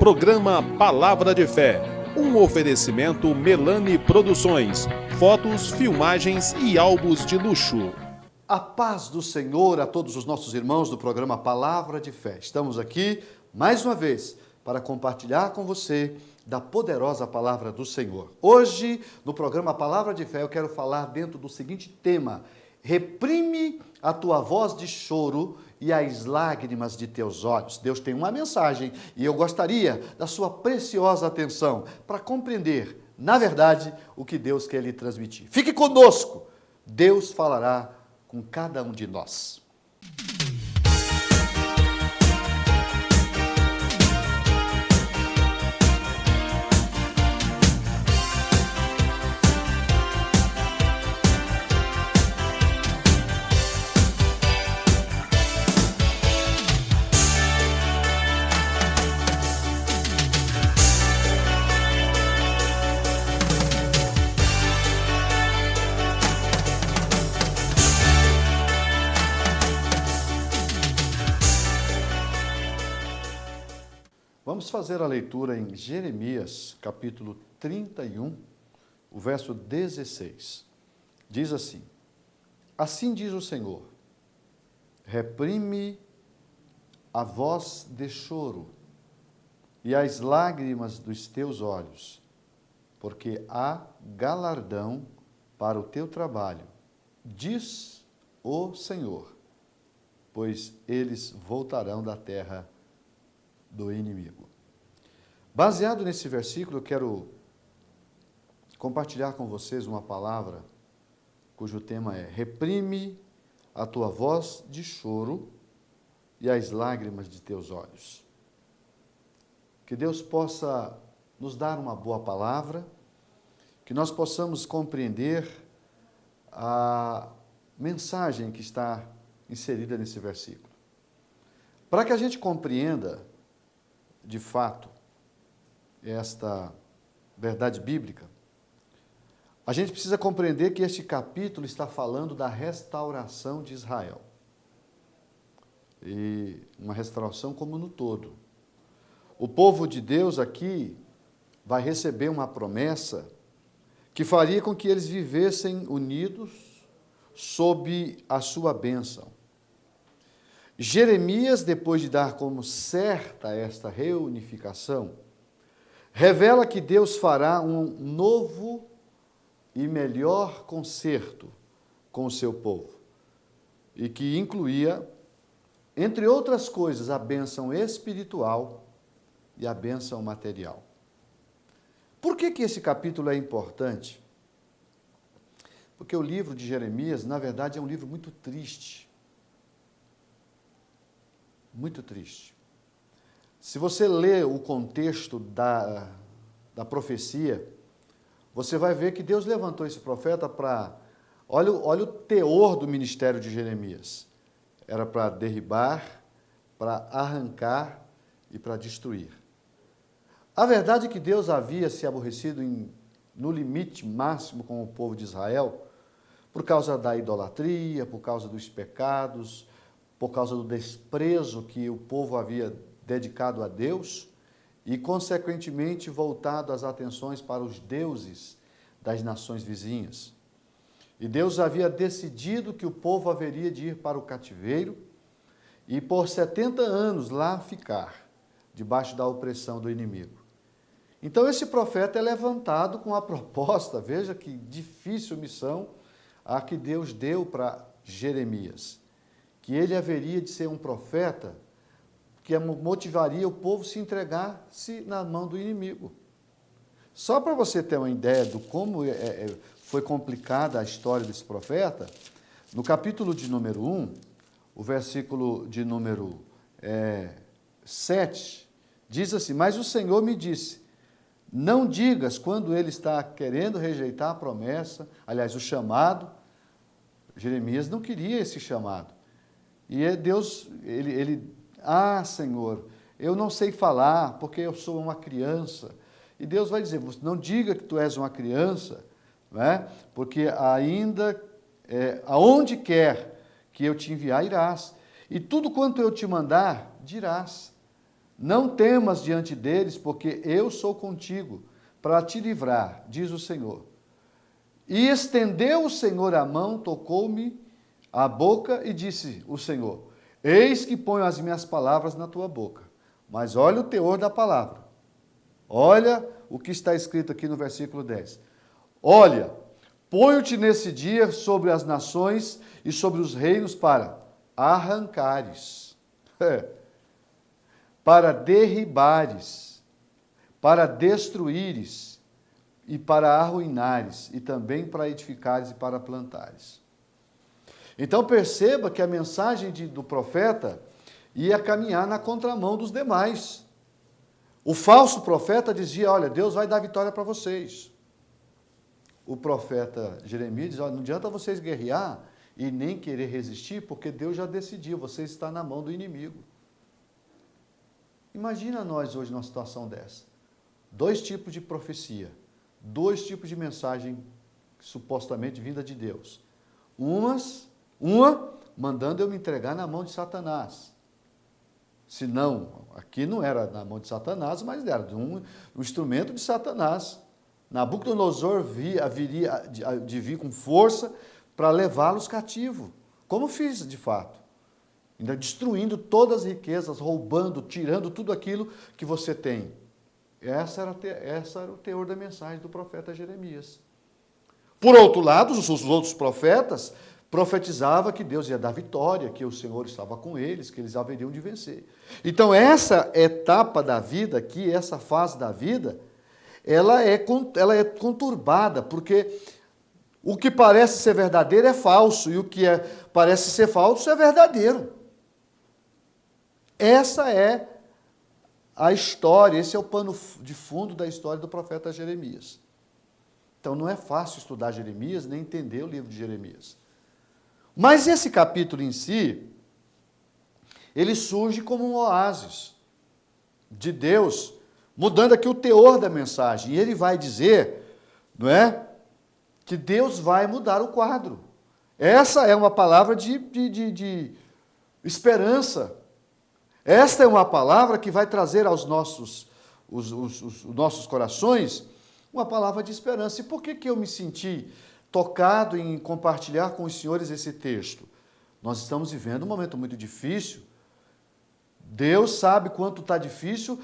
Programa Palavra de Fé, um oferecimento Melane Produções, fotos, filmagens e álbuns de luxo. A paz do Senhor a todos os nossos irmãos do programa Palavra de Fé. Estamos aqui, mais uma vez, para compartilhar com você da poderosa Palavra do Senhor. Hoje, no programa Palavra de Fé, eu quero falar dentro do seguinte tema: reprime a tua voz de choro e as lágrimas de teus olhos. Deus tem uma mensagem e eu gostaria da sua preciosa atenção para compreender, na verdade, o que Deus quer lhe transmitir. Fique conosco, Deus falará com cada um de nós. Vamos fazer a leitura em Jeremias, capítulo 31, o verso 16. Diz assim: assim diz o Senhor, reprime a voz de choro e as lágrimas dos teus olhos, porque há galardão para o teu trabalho, diz o Senhor, pois eles voltarão da terra do inimigo. Baseado nesse versículo, eu quero compartilhar com vocês uma palavra cujo tema é: reprime a tua voz de choro e as lágrimas de teus olhos. Que Deus possa nos dar uma boa palavra, que nós possamos compreender a mensagem que está inserida nesse versículo. Para que a gente compreenda de fato esta verdade bíblica, a gente precisa compreender que este capítulo está falando da restauração de Israel. E uma restauração como no todo. O povo de Deus aqui vai receber uma promessa que faria com que eles vivessem unidos sob a sua bênção. Jeremias, depois de dar como certa esta reunificação, revela que Deus fará um novo e melhor concerto com o seu povo, e que incluía, entre outras coisas, a bênção espiritual e a bênção material. Por que esse capítulo é importante? Porque o livro de Jeremias, na verdade, é um livro muito triste. Muito triste. Se você ler o contexto da profecia, você vai ver que Deus levantou esse profeta para... Olha o teor do ministério de Jeremias. Era para derribar, para arrancar e para destruir. A verdade é que Deus havia se aborrecido no limite máximo com o povo de Israel por causa da idolatria, por causa dos pecados, por causa do desprezo que o povo havia dedicado a Deus e, consequentemente, voltado as atenções para os deuses das nações vizinhas. E Deus havia decidido que o povo haveria de ir para o cativeiro e, por 70 anos, lá ficar, debaixo da opressão do inimigo. Então, esse profeta é levantado com a proposta, veja que difícil missão a que Deus deu para Jeremias, que ele haveria de ser um profeta que motivaria o povo a se entregar-se na mão do inimigo. Só para você ter uma ideia de como foi complicada a história desse profeta, no capítulo de número 1, o versículo de número 7, diz assim: mas o Senhor me disse, não digas quando ele está querendo rejeitar a promessa, aliás, o chamado. Jeremias não queria esse chamado. E Deus, Senhor, eu não sei falar porque eu sou uma criança. E Deus vai dizer, não diga que tu és uma criança, né? Porque ainda, aonde quer que eu te enviar, irás. E tudo quanto eu te mandar, dirás. Não temas diante deles, porque eu sou contigo, para te livrar, diz o Senhor. E estendeu o Senhor a mão, tocou-me a boca e disse o Senhor, eis que ponho as minhas palavras na tua boca. Mas olha o teor da palavra. Olha o que está escrito aqui no versículo 10. Olha, ponho-te nesse dia sobre as nações e sobre os reinos para arrancares, para derribares, para destruíres e para arruinares, e também para edificares e para plantares. Então perceba que a mensagem do profeta ia caminhar na contramão dos demais. O falso profeta dizia, olha, Deus vai dar vitória para vocês. O profeta Jeremias diz, olha, não adianta vocês guerrear e nem querer resistir, porque Deus já decidiu, você está na mão do inimigo. Imagina nós hoje numa situação dessa. 2 tipos de profecia, 2 tipos de mensagem supostamente vinda de Deus. Uma mandando eu me entregar na mão de Satanás. Se não, aqui não era na mão de Satanás, mas era de um instrumento de Satanás. Nabucodonosor haveria de vir com força para levá-los cativo, como fiz de fato. Ainda destruindo todas as riquezas, roubando, tirando tudo aquilo que você tem. Essa era o teor da mensagem do profeta Jeremias. Por outro lado, os outros profetas profetizavam que Deus ia dar vitória, que o Senhor estava com eles, que eles haveriam de vencer. Então, essa etapa da vida aqui, essa fase da vida, ela é conturbada, porque o que parece ser verdadeiro é falso, e o que parece ser falso é verdadeiro. Essa é a história, esse é o pano de fundo da história do profeta Jeremias. Então não é fácil estudar Jeremias, nem entender o livro de Jeremias. Mas esse capítulo em si, ele surge como um oásis de Deus, mudando aqui o teor da mensagem. E ele vai dizer, não é, que Deus vai mudar o quadro. Essa é uma palavra de esperança. Esta é uma palavra que vai trazer aos nossos corações uma palavra de esperança. E por que eu me senti tocado em compartilhar com os senhores esse texto? Nós estamos vivendo um momento muito difícil. Deus sabe quanto está difícil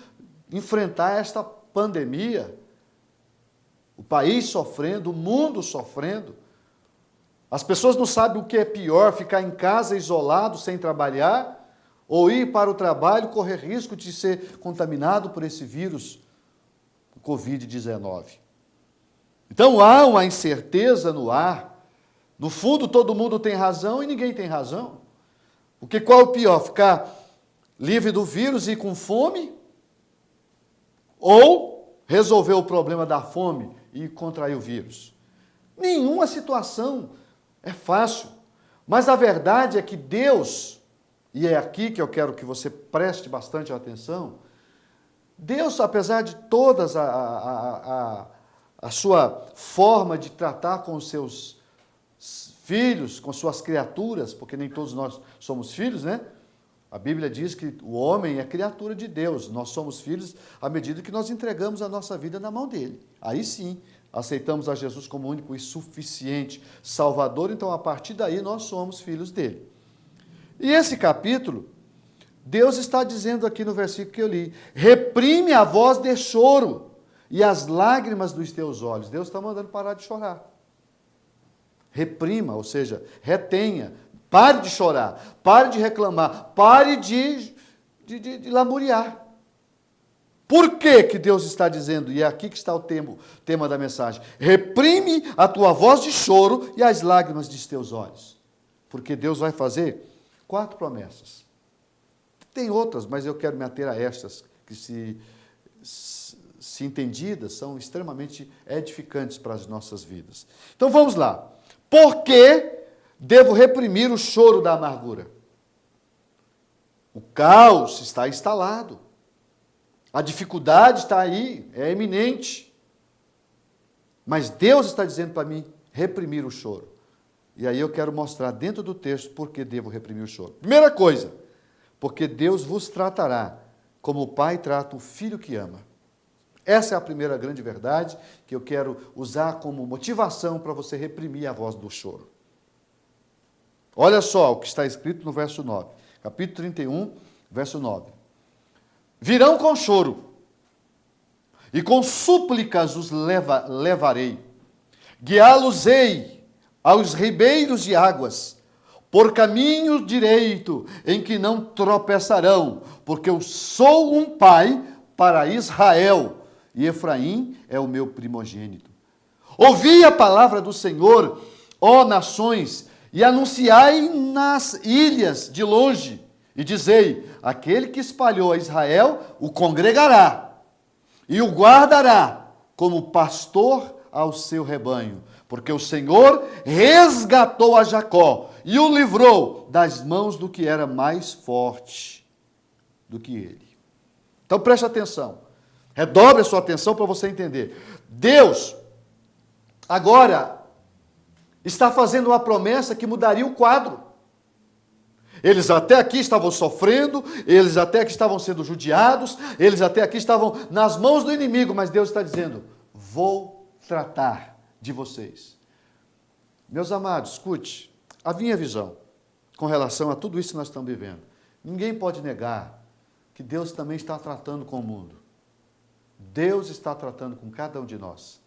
enfrentar esta pandemia. O país sofrendo, o mundo sofrendo. As pessoas não sabem o que é pior, ficar em casa isolado, sem trabalhar, ou ir para o trabalho, correr risco de ser contaminado por esse vírus, o Covid-19. Então há uma incerteza no ar. No fundo, todo mundo tem razão e ninguém tem razão. Porque qual é o pior? Ficar livre do vírus e com fome? Ou resolver o problema da fome e contrair o vírus? Nenhuma situação é fácil. Mas a verdade é que Deus, e é aqui que eu quero que você preste bastante atenção, Deus, apesar de todas a sua forma de tratar com os seus filhos, com suas criaturas, porque nem todos nós somos filhos, né? A Bíblia diz que o homem é criatura de Deus, nós somos filhos à medida que nós entregamos a nossa vida na mão dele. Aí sim, aceitamos a Jesus como único e suficiente Salvador, então a partir daí nós somos filhos dele. E esse capítulo, Deus está dizendo aqui no versículo que eu li, reprime a voz de choro e as lágrimas dos teus olhos. Deus está mandando parar de chorar. Reprima, ou seja, retenha. Pare de chorar, pare de reclamar, pare de lamuriar. Por que Deus está dizendo, e é aqui que está o tema da mensagem, reprime a tua voz de choro e as lágrimas de teus olhos. Porque Deus vai fazer 4 promessas. Tem outras, mas eu quero me ater a estas, que se entendidas, são extremamente edificantes para as nossas vidas. Então vamos lá. Por que devo reprimir o choro da amargura? O caos está instalado. A dificuldade está aí, é iminente. Mas Deus está dizendo para mim, reprimir o choro. E aí eu quero mostrar dentro do texto por que devo reprimir o choro. Primeira coisa, porque Deus vos tratará como o pai trata o filho que ama. Essa é a primeira grande verdade que eu quero usar como motivação para você reprimir a voz do choro. Olha só o que está escrito no verso 9. Capítulo 31, verso 9. Virão com choro, e com súplicas os levarei. Guiá-los-ei aos ribeiros de águas, por caminho direito, em que não tropeçarão, porque eu sou um pai para Israel, e Efraim é o meu primogênito. Ouvi a palavra do Senhor, ó nações, e anunciai nas ilhas de longe, e dizei: aquele que espalhou a Israel o congregará, e o guardará como pastor ao seu rebanho, porque o Senhor resgatou a Jacó e o livrou das mãos do que era mais forte do que ele. Então preste atenção, redobre a sua atenção para você entender. Deus agora está fazendo uma promessa que mudaria o quadro. Eles até aqui estavam sofrendo, eles até aqui estavam sendo judiados, eles até aqui estavam nas mãos do inimigo, mas Deus está dizendo: vou tratar de vocês. Meus amados, escute, a minha visão com relação a tudo isso que nós estamos vivendo. Ninguém pode negar que Deus também está tratando com o mundo. Deus está tratando com cada um de nós.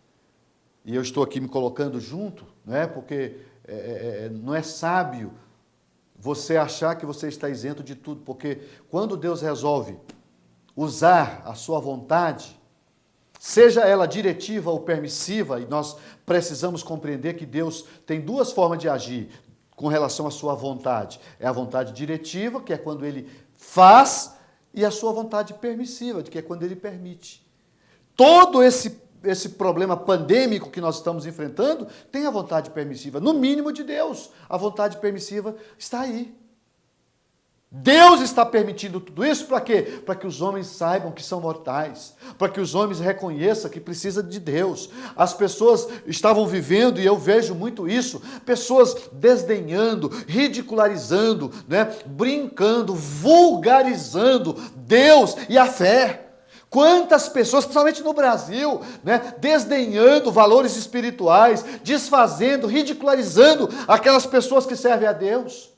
E eu estou aqui me colocando junto, não é? Porque não é sábio você achar que você está isento de tudo, porque quando Deus resolve usar a sua vontade, seja ela diretiva ou permissiva, e nós precisamos compreender que Deus tem duas formas de agir com relação à sua vontade. É a vontade diretiva, que é quando ele faz, e a sua vontade permissiva, que é quando ele permite. Todo esse problema pandêmico que nós estamos enfrentando tem a vontade permissiva, no mínimo de Deus. A vontade permissiva está aí. Deus está permitindo tudo isso para quê? Para que os homens saibam que são mortais, para que os homens reconheçam que precisam de Deus. As pessoas estavam vivendo, e eu vejo muito isso, pessoas desdenhando, ridicularizando, né, brincando, vulgarizando Deus e a fé. Quantas pessoas, principalmente no Brasil, né, desdenhando valores espirituais, desfazendo, ridicularizando aquelas pessoas que servem a Deus.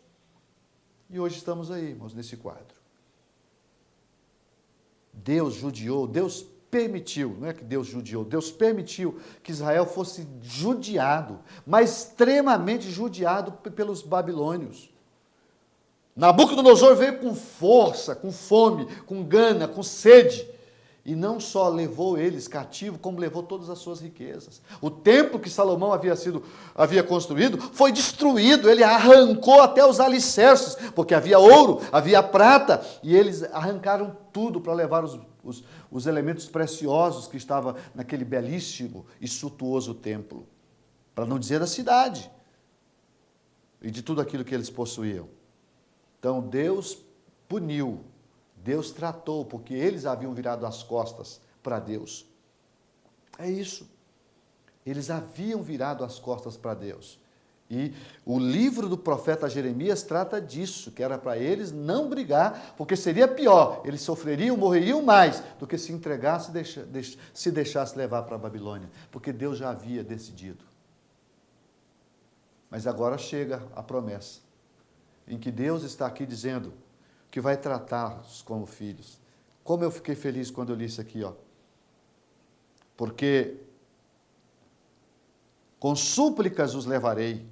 E hoje estamos aí, irmãos, nesse quadro. Deus judiou, Deus permitiu, não é que Deus judiou, Deus permitiu que Israel fosse judiado, mas extremamente judiado pelos babilônios. Nabucodonosor veio com força, com fome, com gana, com sede. E não só levou eles cativo, como levou todas as suas riquezas. O templo que Salomão havia construído foi destruído, ele arrancou até os alicerces, porque havia ouro, havia prata, e eles arrancaram tudo para levar os elementos preciosos que estavam naquele belíssimo e suntuoso templo, para não dizer a cidade, e de tudo aquilo que eles possuíam. Então Deus puniu, Deus tratou, porque eles haviam virado as costas para Deus. É isso. Eles haviam virado as costas para Deus. E o livro do profeta Jeremias trata disso, que era para eles não brigar, porque seria pior, eles sofreriam, morreriam mais, do que se entregasse e se deixasse levar para a Babilônia, porque Deus já havia decidido. Mas agora chega a promessa, em que Deus está aqui dizendo que vai tratá-los como filhos. Como eu fiquei feliz quando eu li isso aqui, ó. Porque com súplicas os levarei,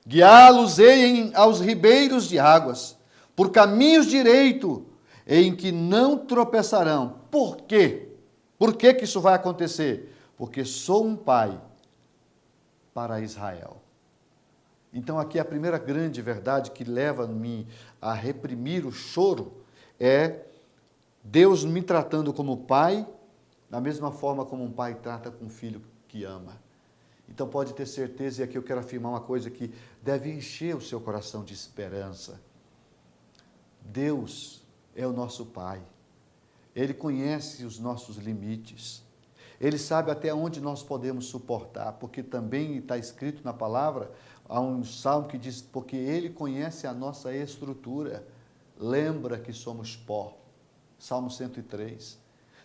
guiá-los-ei aos ribeiros de águas, por caminhos direito, em que não tropeçarão. Por quê? Por que isso vai acontecer? Porque sou um pai para Israel. Então aqui a primeira grande verdade que leva-me a reprimir o choro é Deus me tratando como pai, da mesma forma como um pai trata com um filho que ama. Então pode ter certeza, e aqui eu quero afirmar uma coisa que deve encher o seu coração de esperança. Deus é o nosso pai. Ele conhece os nossos limites. Ele sabe até onde nós podemos suportar, porque também está escrito na palavra, há um salmo que diz, porque Ele conhece a nossa estrutura, lembra que somos pó. Salmo 103.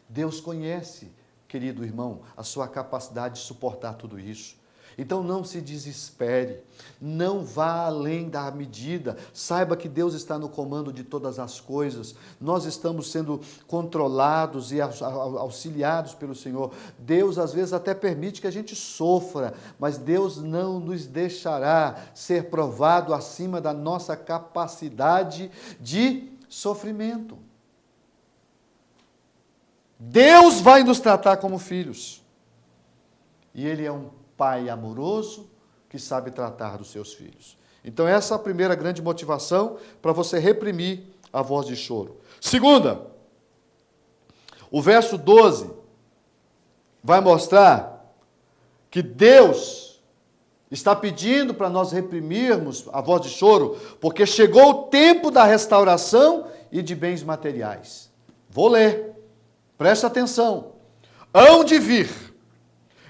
Deus conhece, querido irmão, a sua capacidade de suportar tudo isso. Então não se desespere, não vá além da medida, saiba que Deus está no comando de todas as coisas, nós estamos sendo controlados e auxiliados pelo Senhor. Deus às vezes até permite que a gente sofra, mas Deus não nos deixará ser provado acima da nossa capacidade de sofrimento. Deus vai nos tratar como filhos, e Ele é um Pai amoroso que sabe tratar dos seus filhos. Então essa é a primeira grande motivação para você reprimir a voz de choro. Segunda, o verso 12 vai mostrar que Deus está pedindo para nós reprimirmos a voz de choro, porque chegou o tempo da restauração e de bens materiais. Vou ler, preste atenção. Hão de vir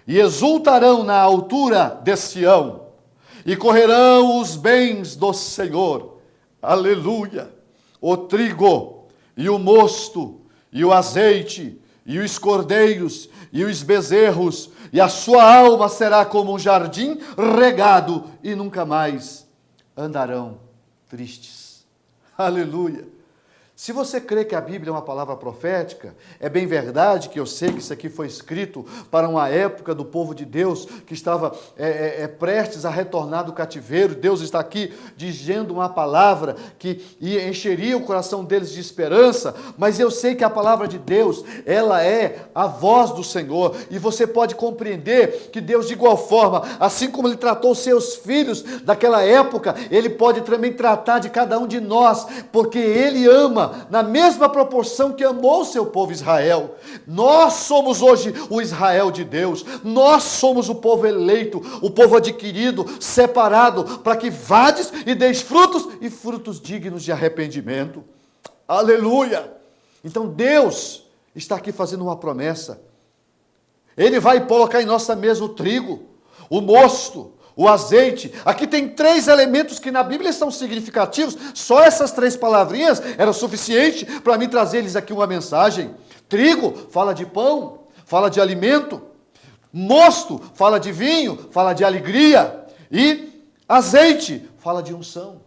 e exultarão na altura de Sião, e correrão os bens do Senhor. Aleluia! O trigo, e o mosto, e o azeite, e os cordeiros, e os bezerros, e a sua alma será como um jardim regado, e nunca mais andarão tristes. Aleluia! Se você crê que a Bíblia é uma palavra profética, é bem verdade que eu sei que isso aqui foi escrito para uma época do povo de Deus que estava prestes a retornar do cativeiro. Deus está aqui dizendo uma palavra que encheria o coração deles de esperança, mas eu sei que a palavra de Deus, ela é a voz do Senhor, e você pode compreender que Deus, de igual forma, assim como Ele tratou seus filhos daquela época, Ele pode também tratar de cada um de nós, porque Ele ama na mesma proporção que amou o seu povo Israel. Nós somos hoje o Israel de Deus, nós somos o povo eleito, o povo adquirido, separado, para que vades e deis frutos, e frutos dignos de arrependimento. Aleluia! Então Deus está aqui fazendo uma promessa. Ele vai colocar em nossa mesa o trigo, o mosto, o azeite. Aqui tem 3 elementos que na Bíblia são significativos. Só essas 3 palavrinhas eram suficiente para mim trazer-lhes aqui uma mensagem. Trigo fala de pão, fala de alimento. Mosto fala de vinho, fala de alegria. E azeite fala de unção.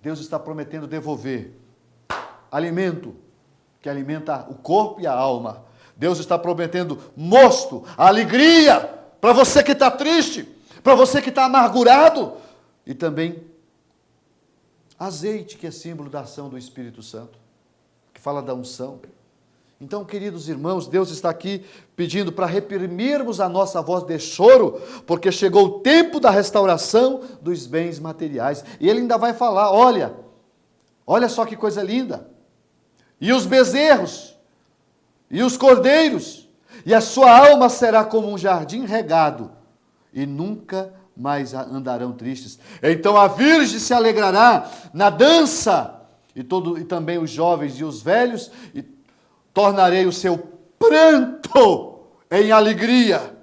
Deus está prometendo devolver alimento que alimenta o corpo e a alma. Deus está prometendo mosto, alegria para você que está triste, para você que está amargurado, e também azeite, que é símbolo da ação do Espírito Santo, que fala da unção. Então, queridos irmãos, Deus está aqui pedindo para reprimirmos a nossa voz de choro, porque chegou o tempo da restauração dos bens materiais. E Ele ainda vai falar, olha só que coisa linda, e os bezerros, e os cordeiros, e a sua alma será como um jardim regado, e nunca mais andarão tristes. Então a virgem se alegrará na dança, e também os jovens e os velhos, e tornarei o seu pranto em alegria,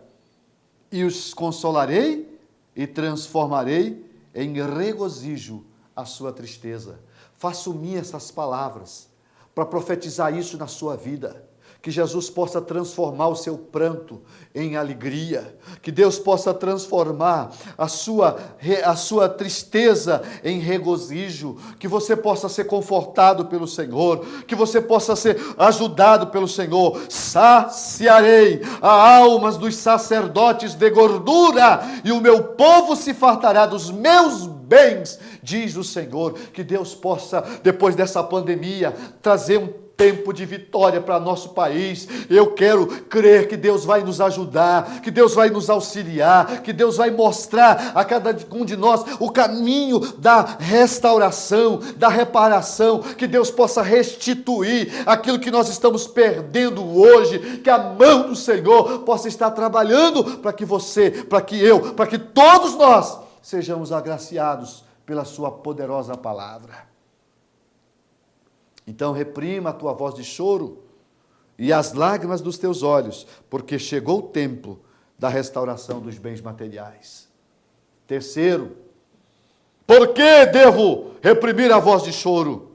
e os consolarei e transformarei em regozijo a sua tristeza. Faço minha essas palavras para profetizar isso na sua vida. Que Jesus possa transformar o seu pranto em alegria, que Deus possa transformar a sua tristeza em regozijo, que você possa ser confortado pelo Senhor, que você possa ser ajudado pelo Senhor. Saciarei as almas dos sacerdotes de gordura, e o meu povo se fartará dos meus bens, diz o Senhor. Que Deus possa, depois dessa pandemia, trazer um tempo de vitória para nosso país. Eu quero crer que Deus vai nos ajudar, que Deus vai nos auxiliar, que Deus vai mostrar a cada um de nós o caminho da restauração, da reparação, que Deus possa restituir aquilo que nós estamos perdendo hoje, que a mão do Senhor possa estar trabalhando para que você, para que eu, para que todos nós sejamos agraciados pela sua poderosa palavra. Então reprima a tua voz de choro e as lágrimas dos teus olhos, porque chegou o tempo da restauração dos bens materiais. Terceiro, por que devo reprimir a voz de choro?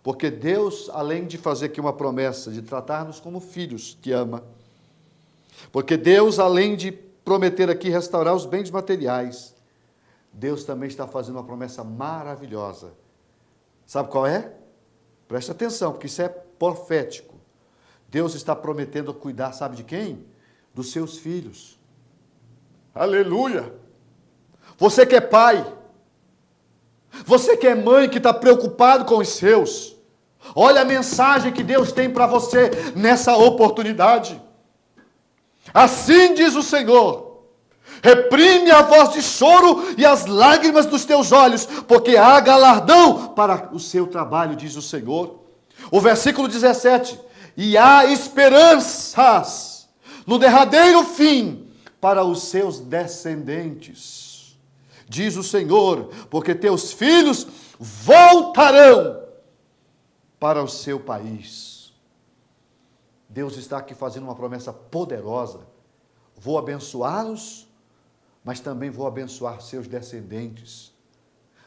Porque Deus, além de fazer aqui uma promessa de tratar-nos como filhos, te ama. Porque Deus, além de prometer aqui restaurar os bens materiais, Deus também está fazendo uma promessa maravilhosa. Sabe qual é? Preste atenção, porque isso é profético. Deus está prometendo cuidar, sabe de quem? Dos seus filhos. Aleluia! Você que é pai, você que é mãe, que está preocupado com os seus, olha a mensagem que Deus tem para você nessa oportunidade. Assim diz o Senhor: reprime a voz de choro e as lágrimas dos teus olhos, porque há galardão para o seu trabalho, diz o Senhor. O versículo 17: e há esperanças no derradeiro fim para os seus descendentes, diz o Senhor, porque teus filhos voltarão para o seu país. Deus está aqui fazendo uma promessa poderosa. Vou abençoá-los, mas também vou abençoar seus descendentes.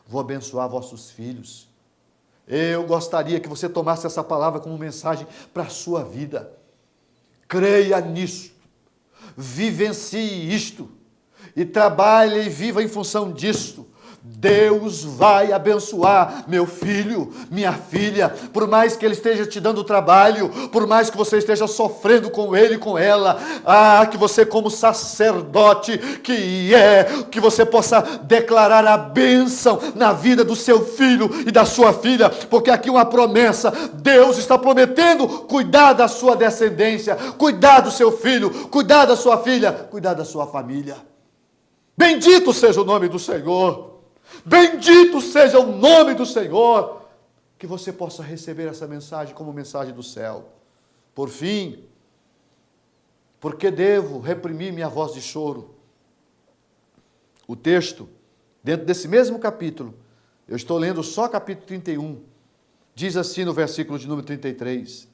Vou abençoar vossos filhos. Eu gostaria que você tomasse essa palavra como mensagem para a sua vida. Creia nisso. Vivencie isto. E trabalhe e viva em função disto. Deus vai abençoar meu filho, minha filha, por mais que ele esteja te dando trabalho, por mais que você esteja sofrendo com ele e com ela, que você como sacerdote que você possa declarar a bênção na vida do seu filho e da sua filha, porque aqui uma promessa, Deus está prometendo cuidar da sua descendência, cuidar do seu filho, cuidar da sua filha, cuidar da sua família. Bendito seja o nome do Senhor. Bendito seja o nome do Senhor, que você possa receber essa mensagem como mensagem do céu. Por fim, porque devo reprimir minha voz de choro? O texto, dentro desse mesmo capítulo, eu estou lendo só capítulo 31, diz assim no versículo de número 33,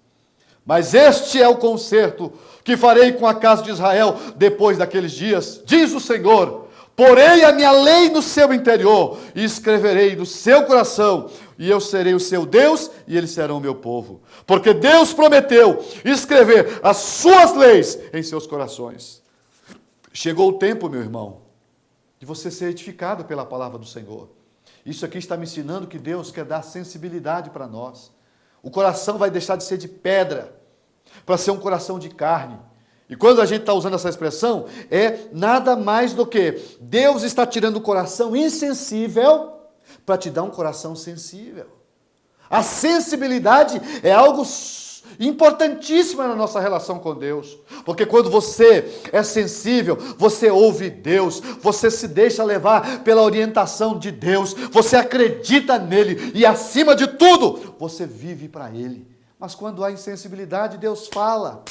mas este é o concerto que farei com a casa de Israel depois daqueles dias, diz o Senhor. Porei a minha lei no seu interior e escreverei no seu coração, e eu serei o seu Deus e eles serão o meu povo. Porque Deus prometeu escrever as suas leis em seus corações. Chegou o tempo, meu irmão, de você ser edificado pela palavra do Senhor. Isso aqui está me ensinando que Deus quer dar sensibilidade para nós. O coração vai deixar de ser de pedra para ser um coração de carne. E quando a gente está usando essa expressão, é nada mais do que Deus está tirando o coração insensível para te dar um coração sensível. A sensibilidade é algo importantíssimo na nossa relação com Deus. Porque quando você é sensível, você ouve Deus, você se deixa levar pela orientação de Deus, você acredita nele e, acima de tudo, você vive para ele. Mas quando há insensibilidade, Deus fala.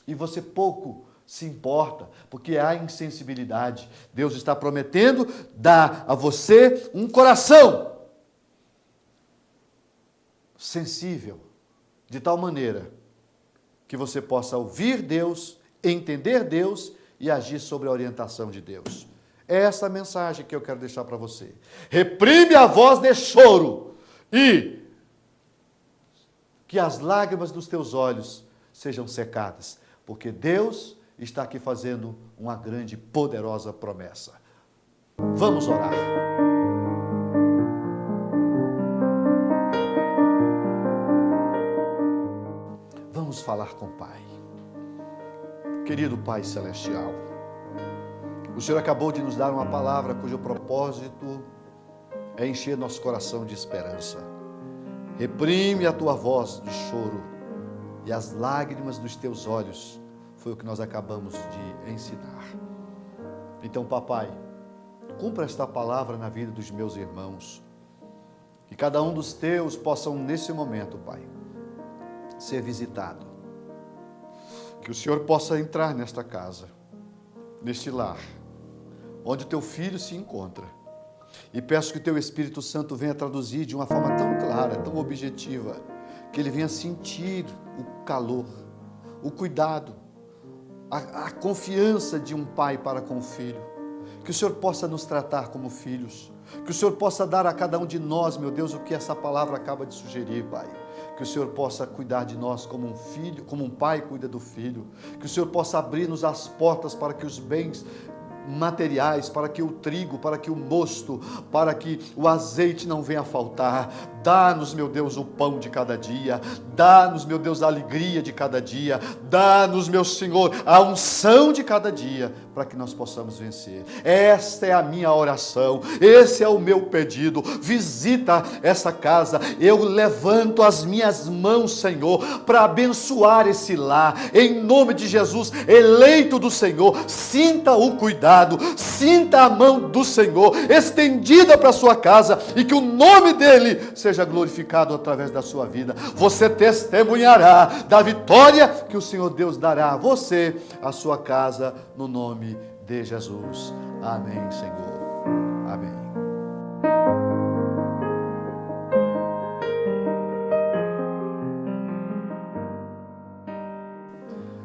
E você pouco se importa, porque há insensibilidade. Deus está prometendo dar a você um coração sensível, de tal maneira que você possa ouvir Deus, entender Deus e agir sobre a orientação de Deus. É essa a mensagem que eu quero deixar para você. Reprime a voz de choro e que as lágrimas dos teus olhos sejam secadas. Porque Deus está aqui fazendo uma grande e poderosa promessa. Vamos orar. Vamos falar com o Pai. Querido Pai Celestial, o Senhor acabou de nos dar uma palavra cujo propósito é encher nosso coração de esperança. Reprime a tua voz de choro e as lágrimas dos teus olhos, foi o que nós acabamos de ensinar. Então, papai, cumpra esta palavra na vida dos meus irmãos. Que cada um dos teus possam, nesse momento, Pai, ser visitado. Que o Senhor possa entrar nesta casa, neste lar, onde o teu filho se encontra. E peço que o teu Espírito Santo venha traduzir de uma forma tão clara, tão objetiva, que ele venha sentir o calor, o cuidado, a confiança de um pai para com o filho. Que o Senhor possa nos tratar como filhos, Que o Senhor possa dar a cada um de nós, meu Deus, o que essa palavra acaba de sugerir, Pai. Que o Senhor possa cuidar de nós como um filho, como um pai cuida do filho. Que o Senhor possa abrir-nos as portas para que os bens materiais, para que o trigo, para que o mosto, para que o azeite não venha a faltar. Dá-nos, meu Deus, o pão de cada dia. Dá-nos, meu Deus, a alegria de cada dia. Dá-nos, meu Senhor, a unção de cada dia, para que nós possamos vencer. Esta é a minha oração, esse é o meu pedido. Visita essa casa, eu levanto as minhas mãos, Senhor, para abençoar esse lar, em nome de Jesus, eleito do Senhor. Sinta o cuidado, sinta a mão do Senhor estendida para a sua casa, e que o nome dele seja glorificado através da sua vida. Você testemunhará da vitória que o Senhor Deus dará a você, a sua casa, no nome de Jesus. Amém, Senhor. Amém.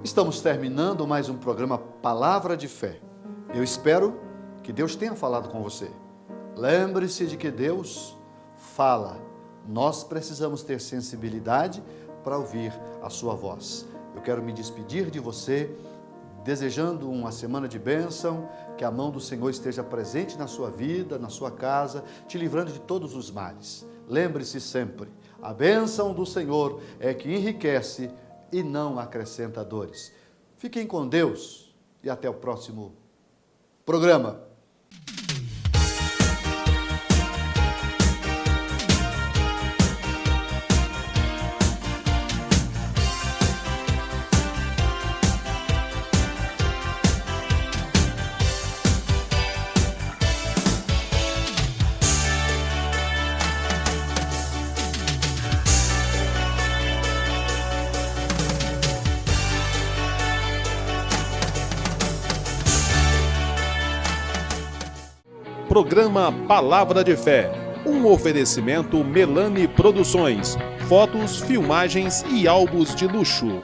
Estamos terminando mais um programa Palavra de Fé. Eu espero que Deus tenha falado com você. Lembre-se de que Deus fala. Nós precisamos ter sensibilidade para ouvir a sua voz. Eu quero me despedir de você, desejando uma semana de bênção, que a mão do Senhor esteja presente na sua vida, na sua casa, te livrando de todos os males. Lembre-se sempre, a bênção do Senhor é que enriquece e não acrescenta dores. Fiquem com Deus e até o próximo programa. Programa Palavra de Fé, um oferecimento Melani Produções, fotos, filmagens e álbuns de luxo.